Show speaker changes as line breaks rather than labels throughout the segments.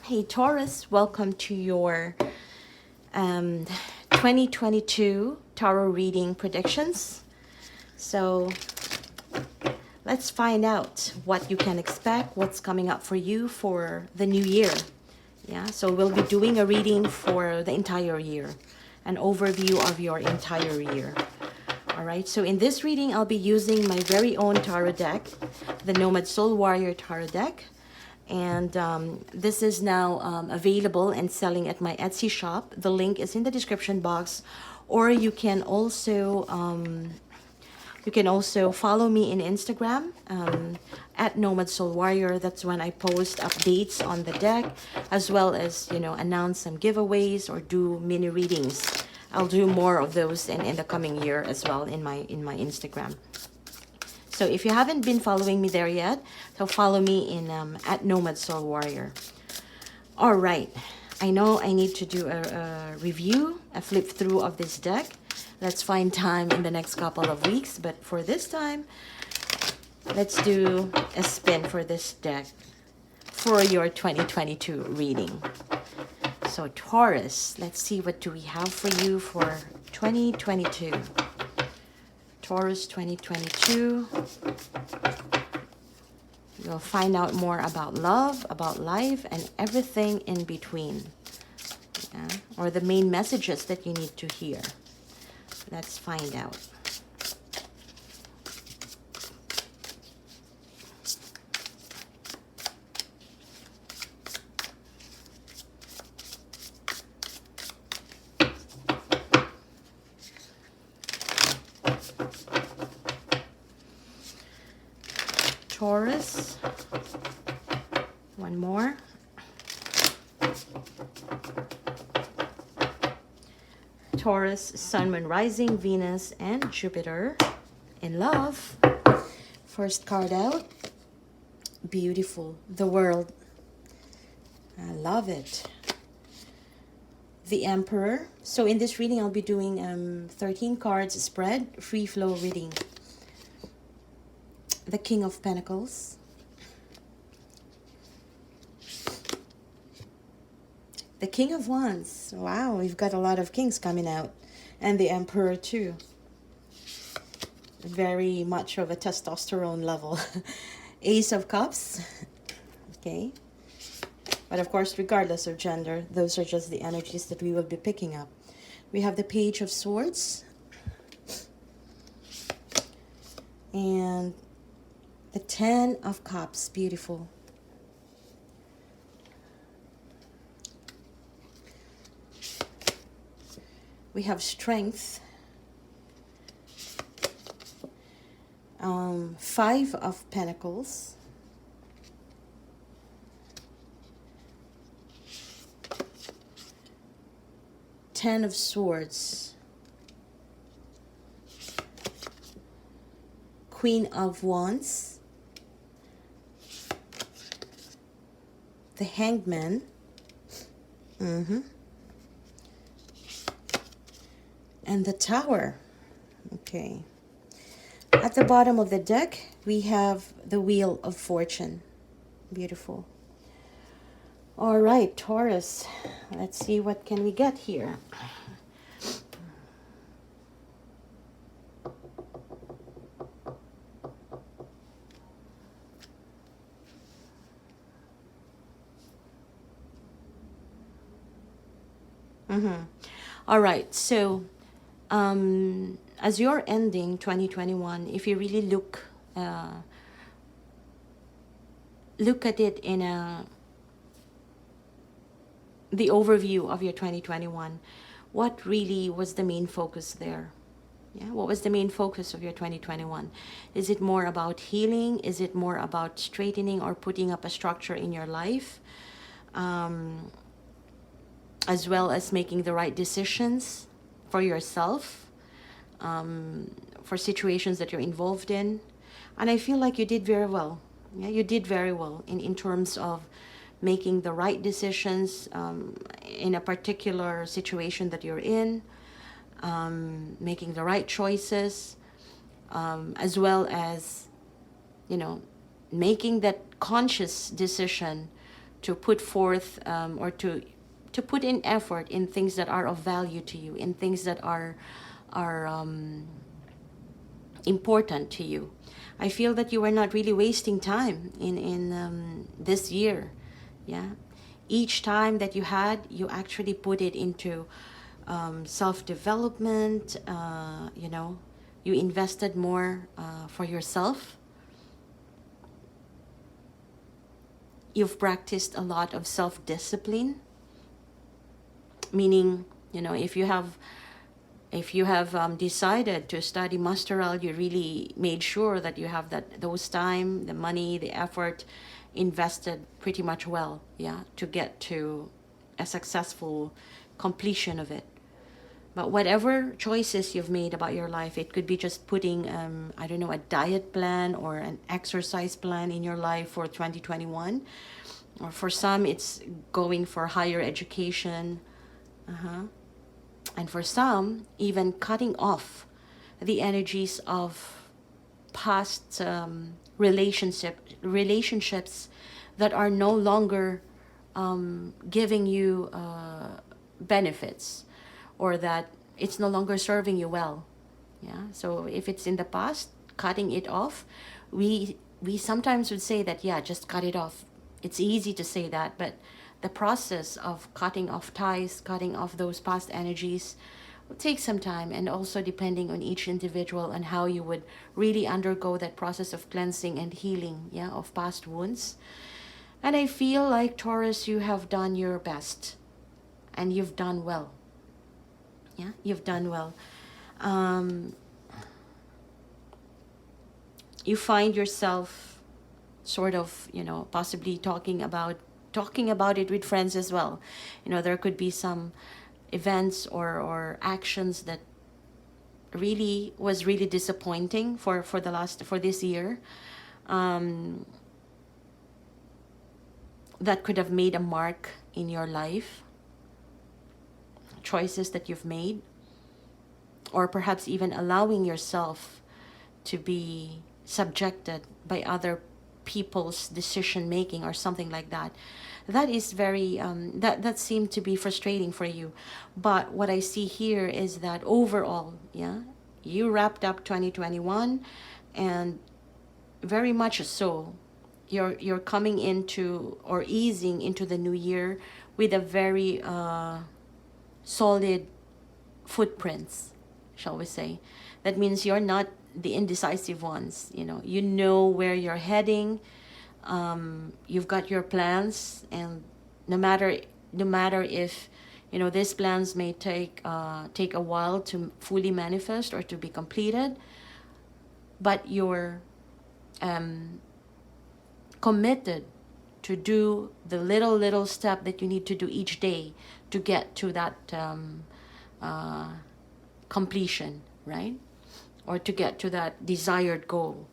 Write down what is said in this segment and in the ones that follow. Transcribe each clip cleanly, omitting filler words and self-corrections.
Hey Taurus, welcome to your 2022 tarot reading predictions. So let's find out what you can expect, what's coming up for you for the new year. Yeah, so we'll be doing a reading for the entire year, an overview of your entire year. All right, so in this reading, I'll be using my very own tarot deck, the NomadSoulWarrior Tarot deck. And this is now available and selling at my Etsy shop. The link is in the description box, or you can also follow me in Instagram at NomadSoulWarrior. That's when I post updates on the deck, as well as announce some giveaways or do mini readings. I'll do more of those in the coming year as well in my Instagram. So if you haven't been following me there yet, so follow me in at NomadSoulWarrior. All right, I know I need to do a review, a flip through of this deck. Let's find time in the next couple of weeks, but for this time, let's do a spin for this deck for your 2022 reading. So Taurus, let's see what do we have for you for 2022. Taurus 2022. You'll find out more about love, about life, and everything in between. Yeah? Or the main messages that you need to hear. Let's find out. Taurus, one more. Taurus, Sun, Moon, Rising, Venus, and Jupiter in love. First card out. Beautiful. The World. I love it. The Emperor. So in this reading, I'll be doing 13 cards spread, free flow reading. The King of Pentacles, the King of Wands. Wow, we've got a lot of kings coming out, and the Emperor too. Very much of a testosterone level. Ace of Cups. Okay, but of course, regardless of gender, those are just the energies that we will be picking up. We have the Page of Swords and the 10 of Cups. Beautiful. We have Strength. 5 of Pentacles. Ten of Swords. Queen of Wands. The Hangman. And the Tower. Okay. At the bottom of the deck, we have the Wheel of Fortune. Beautiful. All right, Taurus. Let's see what can we get here. All right, so as you're ending 2021, if you really look at it in the overview of your 2021, what really was the main focus there? Yeah, what was the main focus of your 2021? Is it more about healing? Is it more about straightening or putting up a structure in your life? As well as making the right decisions for yourself, for situations that you're involved in. And I feel like you did very well. Yeah, you did very well in terms of making the right decisions in a particular situation that you're in, making the right choices, as well as, making that conscious decision put forth, or to put in effort in things that are of value to you, in things that are important to you. I feel that you are not really wasting time in this year. Yeah, each time that you had, you actually put it into self-development. You know, you invested more for yourself. You've practiced a lot of self-discipline, meaning, you know, if you have decided to study masteral, you really made sure that you have those time, the money, the effort invested pretty much well, yeah, to get to a successful completion of it. But whatever choices you've made about your life, it could be just putting, I don't know, a diet plan or an exercise plan in your life for 2021. Or for some, it's going for higher education. And for some, even cutting off the energies of past relationships that are no longer giving you benefits, or that it's no longer serving you well. Yeah. So if it's in the past, cutting it off, we sometimes would say that, yeah, just cut it off. It's easy to say that, but the process of cutting off ties, cutting off those past energies, will take some time, and also depending on each individual and how you would really undergo that process of cleansing and healing, yeah, of past wounds. And I feel like, Taurus, you have done your best, and you've done well. Yeah, you've done well. You find yourself sort of, you know, possibly talking about it with friends as well. You know, there could be some events or actions that was really disappointing for this year, that could have made a mark in your life. Choices that you've made, or perhaps even allowing yourself to be subjected by other people's decision making or something like that. That is very that seemed to be frustrating for you. But what I see here is that overall, yeah, you wrapped up 2021, and very much so, you're coming into, or easing into, the new year with a very solid footprints, shall we say. That means you're not the indecisive ones. You know where you're heading. You've got your plans, and no matter if these plans may take a while to fully manifest or to be completed, but you're committed to do the little step that you need to do each day to get to that completion, right? Or to get to that desired goal,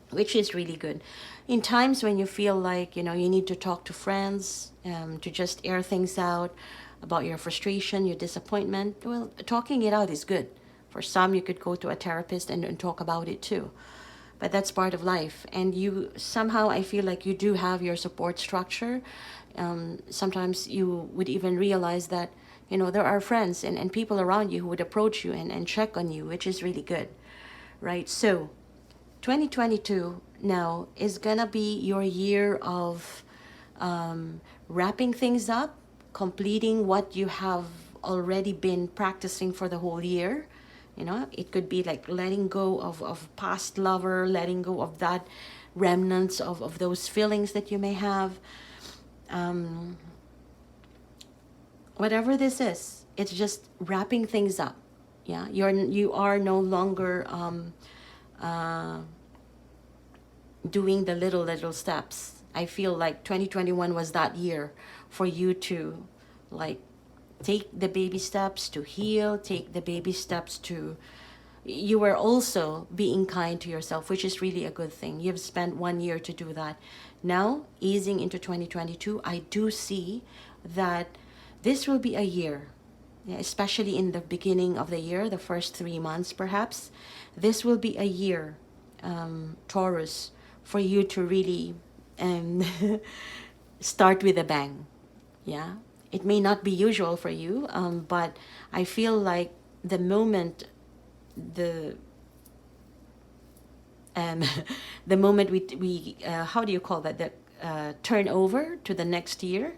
which is really good. In times when you feel like, you need to talk to friends, to just air things out about your frustration, your disappointment, well, talking it out is good. For some, you could go to a therapist and talk about it too. But that's part of life. And you somehow, I feel like you do have your support structure. Sometimes you would even realize that, there are friends and people around you who would approach you and check on you, which is really good, right? So 2022 now is gonna be your year of wrapping things up, completing what you have already been practicing for the whole year. It could be like letting go of past lover, letting go of that remnants of those feelings that you may have. Whatever this is, it's just wrapping things up. Yeah, you are no longer doing the little steps. I feel like 2021 was that year for you to take the baby steps to heal, take the baby steps to... You were also being kind to yourself, which is really a good thing. You've spent 1 year to do that. Now, easing into 2022, I do see that this will be a year, especially in the beginning of the year, the first 3 months perhaps. This will be a year, Taurus, for you to really start with a bang. Yeah, it may not be usual for you, but I feel like the moment the um, the moment we how do you call that, the turn over to the next year,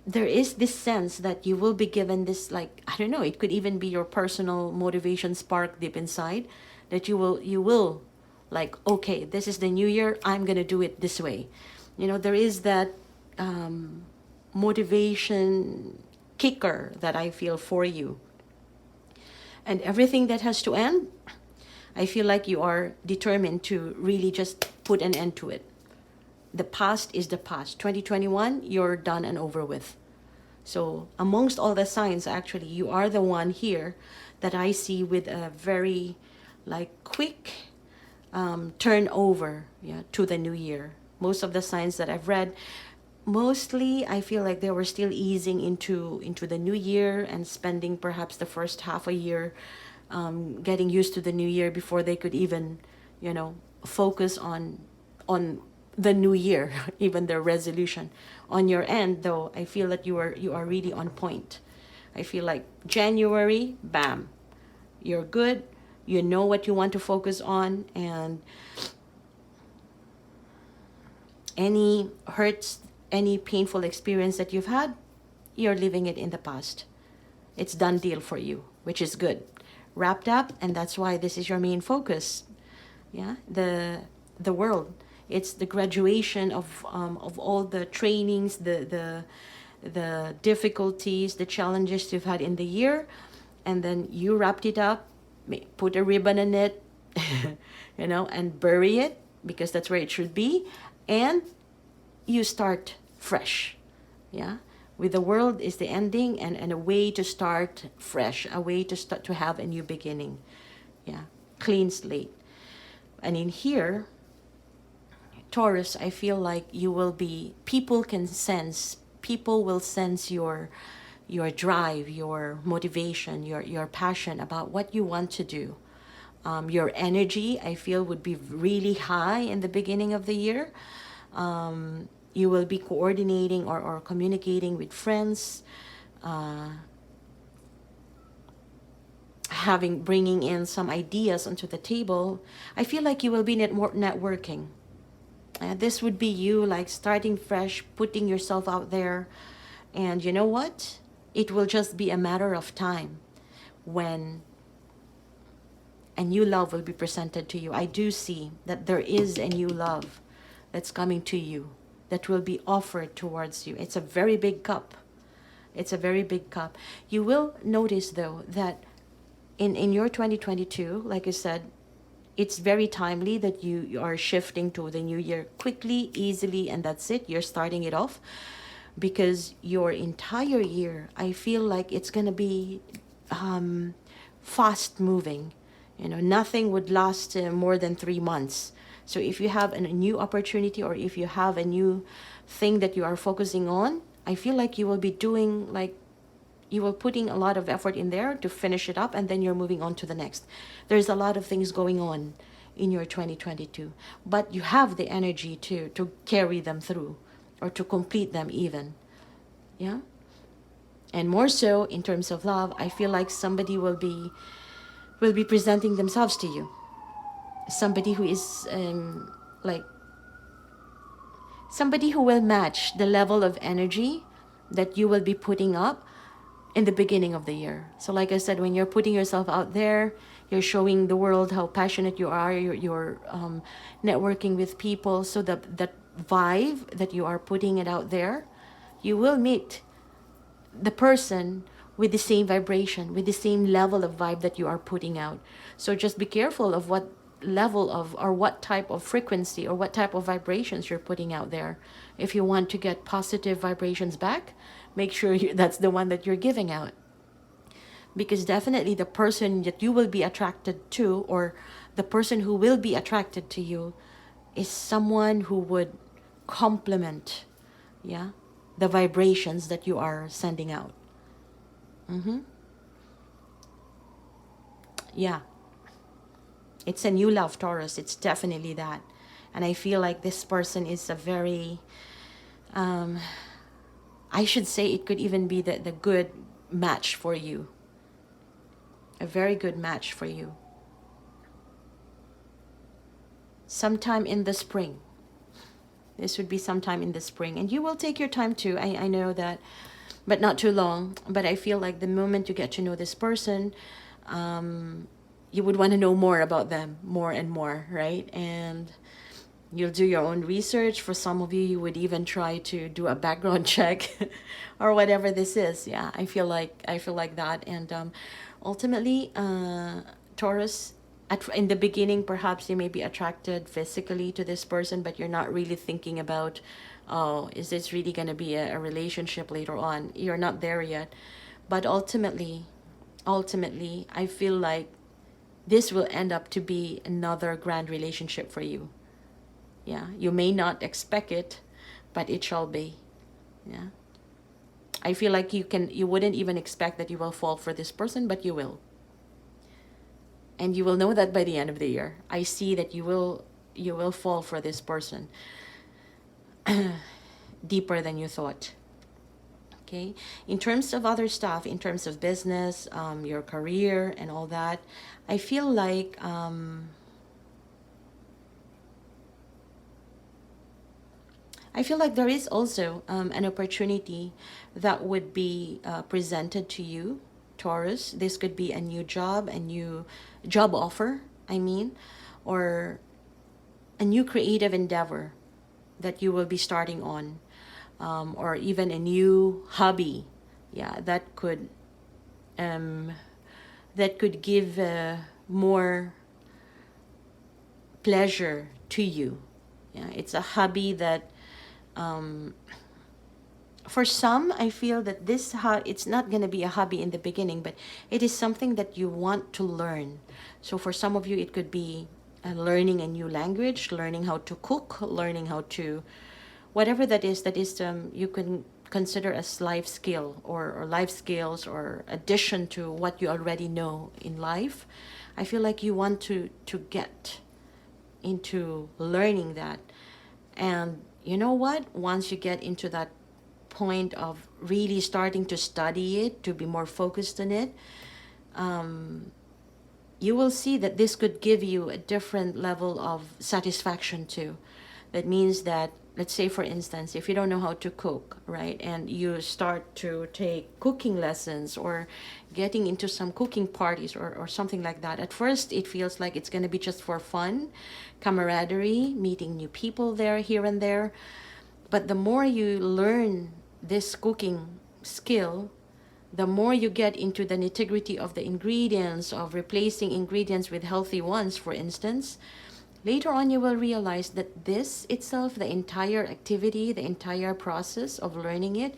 there is this sense that you will be given this, like, I don't know, it could even be your personal motivation spark deep inside, that you will like, okay, this is the new year, I'm gonna do it this way. You know, there is that motivation kicker that I feel for you. And everything that has to end, I feel like you are determined to really just put an end to it. The past is the past. 2021, you're done and over with. So amongst all the signs, actually, you are the one here that I see with a very like quick turnover, yeah, to the new year. Most of the signs that I've read, mostly I feel like they were still easing into the new year and spending perhaps the first half a year getting used to the new year before they could even, you know, focus on the new year, even their resolution. On your end, though, I feel that you are really on point. I feel like January, bam, you're good. You know what you want to focus on, and any hurts, any painful experience that you've had, you're leaving it in the past. It's done deal for you, which is good. Wrapped up, and that's why this is your main focus. Yeah, the world. It's the graduation of all the trainings, the difficulties, the challenges you've had in the year, and then you wrapped it up, put a ribbon in it, you know, and bury it because that's where it should be, and you start fresh. Yeah, with the world is the ending, and a way to start fresh, a way to start to have a new beginning. Yeah, clean slate. And in here, Taurus, I feel like you will be, people will sense your drive, your motivation, your passion about what you want to do. Your energy, I feel, would be really high in the beginning of the year. You will be coordinating or communicating with friends, bringing in some ideas onto the table. I feel like you will be networking. This would be you like starting fresh, putting yourself out there. And you know what? It will just be a matter of time when a new love will be presented to you. I do see that there is a new love that's coming to you, that will be offered towards you. It's a very big cup. It's a very big cup. You will notice, though, that in your 2022, like I said, it's very timely that you are shifting to the new year quickly, easily, and that's it. You're starting it off because your entire year, I feel like it's going to be fast moving. You know, nothing would last more than 3 months. So if you have a new opportunity, or if you have a new thing that you are focusing on, I feel like you will be doing like, you will putting a lot of effort in there to finish it up, and then you're moving on to the next. There's a lot of things going on in your 2022, but you have the energy to carry them through, or to complete them even. Yeah. And more so in terms of love, I feel like somebody will be presenting themselves to you. Somebody who is like, somebody who will match the level of energy that you will be putting up in the beginning of the year. So like I said, when you're putting yourself out there, you're showing the world how passionate you are, you're networking with people. So that vibe that you are putting it out there, you will meet the person with the same vibration, with the same level of vibe that you are putting out. So just be careful of what level of, or what type of frequency, or what type of vibrations you're putting out there. If you want to get positive vibrations back, make sure that's the one that you're giving out. Because definitely the person that you will be attracted to, or the person who will be attracted to you, is someone who would complement, yeah, the vibrations that you are sending out. Yeah, it's a new love, Taurus. It's definitely that. And I feel like this person is a very I should say it could even be the good match for you. A very good match for you. Sometime in the spring. This would be sometime in the spring. And you will take your time too. I know that, but not too long. But I feel like the moment you get to know this person, you would want to know more about them, more and more, right? And you'll do your own research. For some of you, you would even try to do a background check or whatever this is. Yeah, I feel like that. And ultimately, Taurus, in the beginning, perhaps you may be attracted physically to this person, but you're not really thinking about, oh, is this really going to be a relationship later on? You're not there yet. But ultimately, I feel like this will end up to be another grand relationship for you. Yeah, you may not expect it, but it shall be. Yeah. I feel like you wouldn't even expect that you will fall for this person, but you will. And you will know that by the end of the year. I see that you will fall for this person deeper than you thought. Okay. In terms of other stuff, in terms of business, your career and all that, I feel like there is also an opportunity that would be presented to you, Taurus. This could be a new job offer, I mean, or a new creative endeavor that you will be starting on, or even a new hobby. Yeah, that could give more pleasure to you. Yeah, it's a hobby that for some, I feel that it's not going to be a hobby in the beginning, but it is something that you want to learn. So for some of you, it could be learning a new language, learning how to cook, learning how to, whatever that is you can consider as life skill or life skills or addition to what you already know in life. I feel like you want to get into learning that. And you know what? Once you get into that point of really starting to study it, to be more focused on it, you will see that this could give you a different level of satisfaction too. That means that, let's say for instance, if you don't know how to cook, right, and you start to take cooking lessons or getting into some cooking parties or something like that, at first it feels like it's going to be just for fun, camaraderie, meeting new people there, here and there. But the more you learn this cooking skill, the more you get into the nitty-gritty of the ingredients, of replacing ingredients with healthy ones, for instance, later on you will realize that this itself, the entire activity, the entire process of learning it,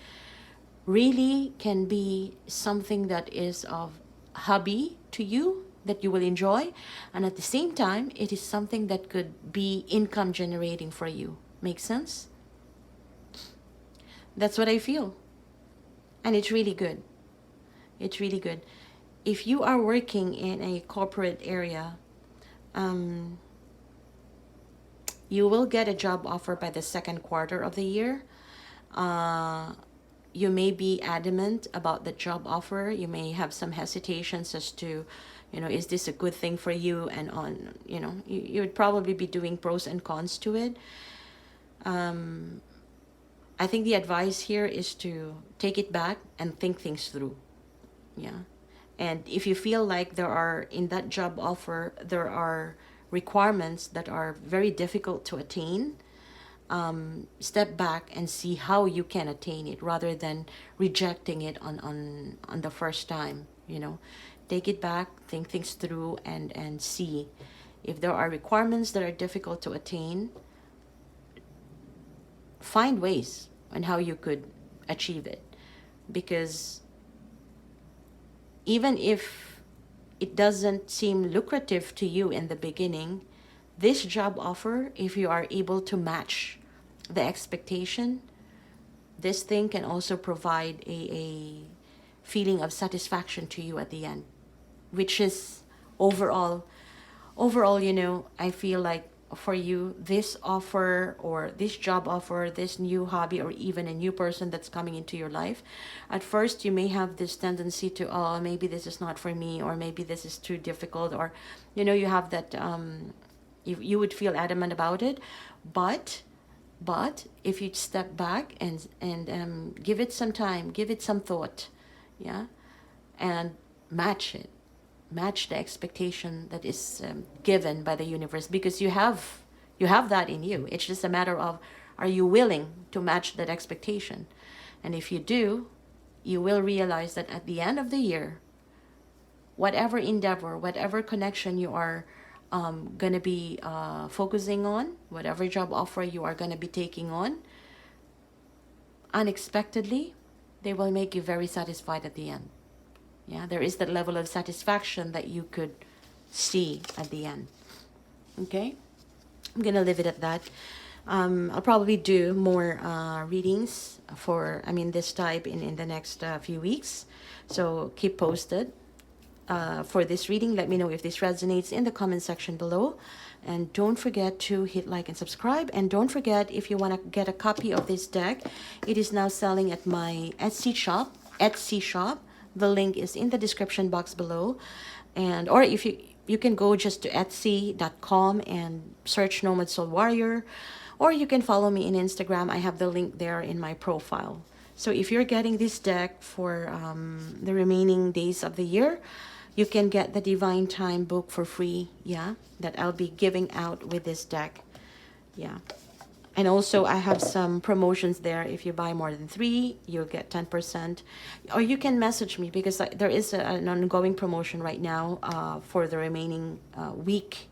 really can be something that is of hobby to you, that you will enjoy, and at the same time, it is something that could be income generating for you. Make sense? That's what I feel. And it's really good. It's really good. If you are working in a corporate area, you will get a job offer by the second quarter of the year. You may be adamant about the job offer. You may have some hesitations as to, is this a good thing for you? And on, you would probably be doing pros and cons to it. I think the advice here is to take it back and think things through. Yeah. And if you feel like in that job offer, there are requirements that are very difficult to attain, step back and see how you can attain it rather than rejecting it on the first time. Take it back, think things through, and see if there are requirements that are difficult to attain. Find ways on how you could achieve it, because even if it doesn't seem lucrative to you in the beginning, this job offer, if you are able to match the expectation, this thing can also provide a feeling of satisfaction to you at the end, which is overall, I feel like for you, this offer or this job offer, this new hobby, or even a new person that's coming into your life, at first you may have this tendency to, oh, maybe this is not for me, or maybe this is too difficult, or you have that you would feel adamant about it. But if you step back and give it some time, give it some thought, yeah, and match the expectation that is given by the universe, because you have that in you. It's just a matter of, are you willing to match that expectation? And if you do, you will realize that at the end of the year, whatever endeavor, whatever connection you are going to be focusing on, whatever job offer you are going to be taking on, unexpectedly, they will make you very satisfied at the end. Yeah, there is that level of satisfaction that you could see at the end. Okay, I'm going to leave it at that. I'll probably do more readings for, this type in the next few weeks. So keep posted. For this reading, let me know if this resonates in the comment section below, and don't forget to hit like and subscribe. And don't forget, if you want to get a copy of this deck, it is now selling at my Etsy shop. The link is in the description box below, and or if you can go just to etsy.com and search Nomad Soul Warrior, or you can follow me in Instagram. I have the link there in my profile. So if you're getting this deck for the remaining days of the year, you can get the Divine Time book for free, yeah, that I'll be giving out with this deck, yeah. And also, I have some promotions there. If you buy more than 3, you'll get 10%. Or you can message me, because there is an ongoing promotion right now for the remaining week.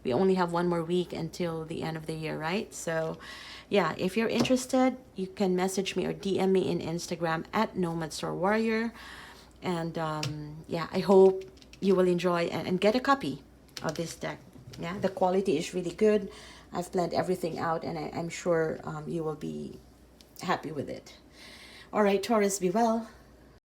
We only have 1 more week until the end of the year, right? So, yeah, if you're interested, you can message me or DM me in Instagram at NomadSoulWarrior. And yeah, I hope you will enjoy and get a copy of this deck. Yeah, the quality is really good. I've planned everything out, and I'm sure you will be happy with it. All right, Taurus, be well.